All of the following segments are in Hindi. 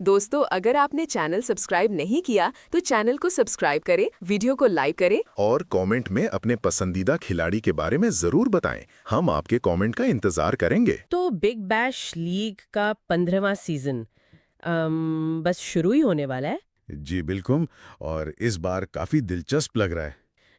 दोस्तों, अगर आपने चैनल सब्सक्राइब नहीं किया तो चैनल को सब्सक्राइब करें, वीडियो को लाइक करें। और कमेंट में अपने पसंदीदा खिलाड़ी के बारे में जरूर बताएं। हम आपके कमेंट का इंतजार करेंगे। तो बिग बैश लीग का 15वां सीजन बस शुरू ही होने वाला है। जी बिल्कुल। और इस बार काफी दिलचस्प लग रहा है।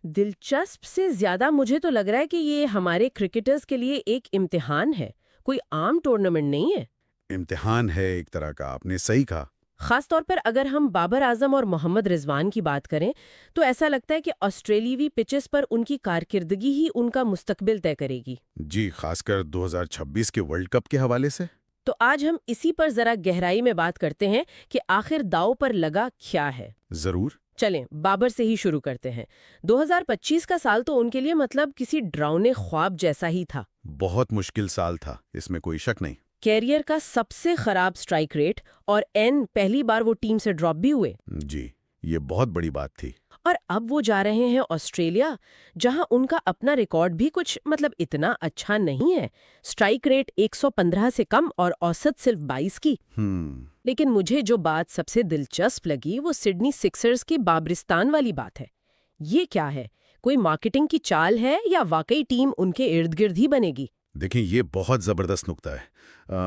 दिलचस्प से ज्यादा मुझे तो लग रहा है कि ये हमारे क्रिकेटर्स के लिए एक इम्तिहान है, कोई आम टूर्नामेंट नहीं है। इम्तिहान है एक तरह का, आपने सही कहा। खास तौर पर अगर हम बाबर आजम और मोहम्मद रिजवान की बात करें तो ऐसा लगता है कि ऑस्ट्रेलियावी पिचेस पर उनकी कारकिर्दगी ही उनका मुस्तकबिल तय करेगी। जी, खासकर 2026 के वर्ल्ड कप के हवाले से। तो आज हम इसी पर जरा गहराई में बात करते हैं कि आखिर दांव पर लगा क्या है। जरूर। चलें, बाबर से ही शुरू करते हैं। 2025 का साल तो उनके लिए मतलब किसी डरावने ख्वाब जैसा ही था। बहुत मुश्किल साल था, इसमें कोई शक नहीं। कैरियर का सबसे खराब स्ट्राइक रेट और पहली बार वो टीम से ड्रॉप भी हुए। जी, ये बहुत बड़ी बात थी। और अब वो जा रहे हैं ऑस्ट्रेलिया, जहां उनका अपना रिकॉर्ड भी कुछ मतलब इतना अच्छा नहीं है। स्ट्राइक रेट 115 से कम और औसत सिर्फ 22 की। लेकिन मुझे जो बात सबसे दिलचस्प लगी वो सिडनी सिक्सर्स की बाबरिस्तान वाली बात है। ये क्या है? कोई मार्केटिंग की चाल है या वाकई टीम उनके इर्द गिर्द ही बनेगी? देखें, ये बहुत जबरदस्त नुक्ता है।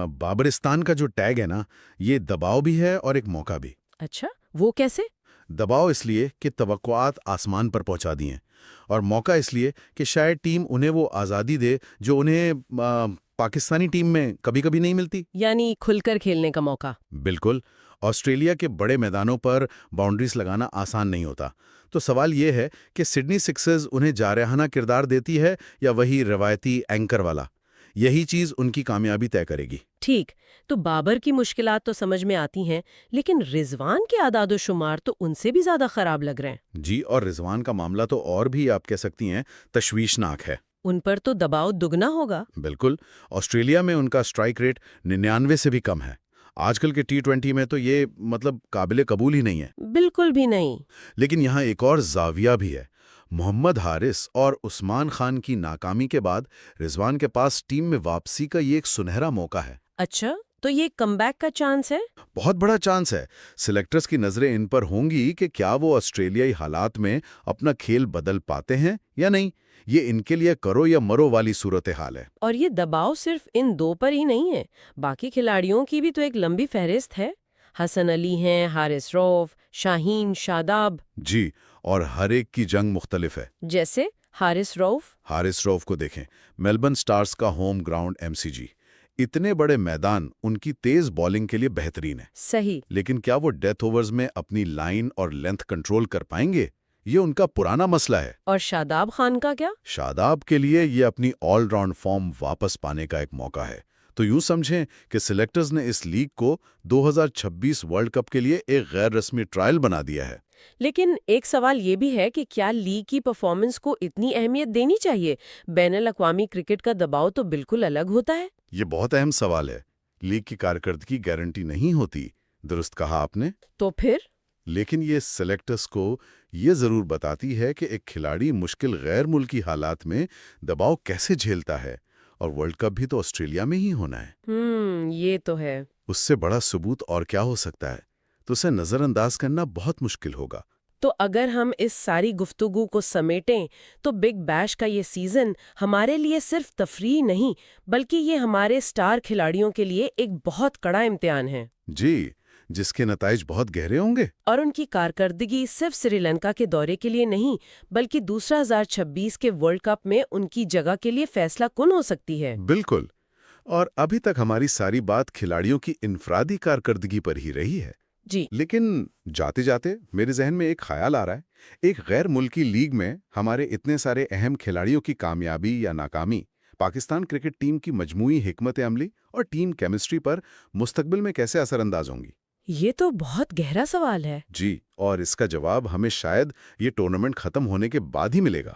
बाबरिस्तान का जो टैग है ना, ये दबाव भी है और एक मौका भी। अच्छा, वो कैसे? दबाव इसलिए कि तवक्कुआत आसमान पर पहुंचा दी हैं, और मौका इसलिए कि शायद टीम उन्हें वो आज़ादी दे जो उन्हें पाकिस्तानी टीम में कभी-कभी नहीं मिलती। यानी खुलकर खेलने का मौका। बिल्कुल। ऑस्ट्रेलिया के बड़े मैदानों पर बाउंड्रीज लगाना आसान नहीं होता। तो सवाल ये है कि सिडनी सिक्सर्स उन्हें जारहाना किरदार देती है या वही रवायती एंकर वाला। यही चीज़ उनकी कामयाबी तय करेगी। ठीक, तो बाबर की मुश्किलात तो समझ में आती हैं, लेकिन रिजवान के आदादो-शुमार तो उनसे भी ज्यादा खराब लग रहे हैं। जी, और रिजवान का मामला तो और भी, आप कह सकती हैं, तशवीशनाक है। उन पर तो दबाव दुगना होगा। बिल्कुल। ऑस्ट्रेलिया में उनका स्ट्राइक रेट 99 से भी कम है। आजकल के T20 में तो ये मतलब काबिले कबूल ही नहीं है। बिल्कुल भी नहीं। लेकिन यहाँ एक और जाविया भी है। मोहम्मद हारिस और उस्मान खान की नाकामी के बाद रिजवान के पास टीम में वापसी का ये एक सुनहरा मौका है। अच्छा, तो ये कमबैक का चांस है? बहुत बड़ा चांस है। सिलेक्टर्स की नजरें इन पर होंगी कि क्या वो ऑस्ट्रेलियाई हालात में अपना खेल बदल पाते हैं या नहीं। ये इनके लिए करो या मरो वाली सूरत हाल है। और ये दबाव सिर्फ इन दो पर ही नहीं है, बाकी खिलाड़ियों की भी तो एक लंबी फहरिस्त है। हसन अली हैं, हारिस रऊफ, शाहीन, शादाब। जी, और हर एक की जंग मुख्तलिफ है। जैसे हारिस रऊफ को देखें, मेलबर्न स्टार्स का होम ग्राउंड MCG। इतने बड़े मैदान उनकी तेज बॉलिंग के लिए बेहतरीन है। सही। लेकिन क्या वो डेथ ओवर्स में अपनी लाइन और लेंथ कंट्रोल कर पाएंगे? ये उनका पुराना मसला है। और शादाब खान का क्या? शादाब के लिए ये अपनी ऑलराउंड फॉर्म वापस पाने का एक मौका है। तो यूं समझें कि सिलेक्टर्स ने इस लीग को 2026 वर्ल्ड कप के लिए एक गैर रस्मी ट्रायल बना दिया है। लेकिन एक सवाल ये भी है कि क्या लीग की परफॉर्मेंस को इतनी अहमियत देनी चाहिए? बैनुल-अक़वामी क्रिकेट का दबाव तो बिल्कुल अलग होता है। ये बहुत अहम सवाल है। लीग की कारकर्दगी गारंटी नहीं होती। दुरुस्त कहा आपने। तो फिर? लेकिन ये सिलेक्टर्स को ये जरूर बताती है कि एक खिलाड़ी मुश्किल गैर मुल्की हालात में दबाव कैसे झेलता है। और वर्ल्ड कप भी तो ऑस्ट्रेलिया में ही होना है। ये तो है। उससे बड़ा सबूत और क्या हो सकता है? तो उसे नजरअंदाज करना बहुत मुश्किल होगा। तो अगर हम इस सारी गुफ्तगू को समेटें तो बिग बैश का ये सीजन हमारे लिए सिर्फ तफरीह नहीं, बल्कि ये हमारे स्टार खिलाड़ियों के लिए एक बहुत कड़ा इम्तिहान है। जी, जिसके नताइज बहुत गहरे होंगे। और उनकी कारकर्दगी सिर्फ श्रीलंका के दौरे के लिए नहीं, बल्कि दूसरा 2026 के वर्ल्ड कप में उनकी जगह के लिए फैसला कुन हो सकती है। बिल्कुल। और अभी तक हमारी सारी बात खिलाड़ियों की इनफरादी कारकर्दगी पर ही रही है। जी। लेकिन जाते जाते मेरे जहन में एक ख्याल आ रहा है। एक गैर मुल्की लीग में हमारे इतने सारे अहम खिलाड़ियों की कामयाबी या नाकामी पाकिस्तान क्रिकेट टीम की मजमूई हिकमत अमली और टीम केमिस्ट्री पर मुस्तकबिल में कैसे असरअंदाज होंगी? ये तो बहुत गहरा सवाल है। जी, और इसका जवाब हमें शायद ये टूर्नामेंट खत्म होने के बाद ही मिलेगा।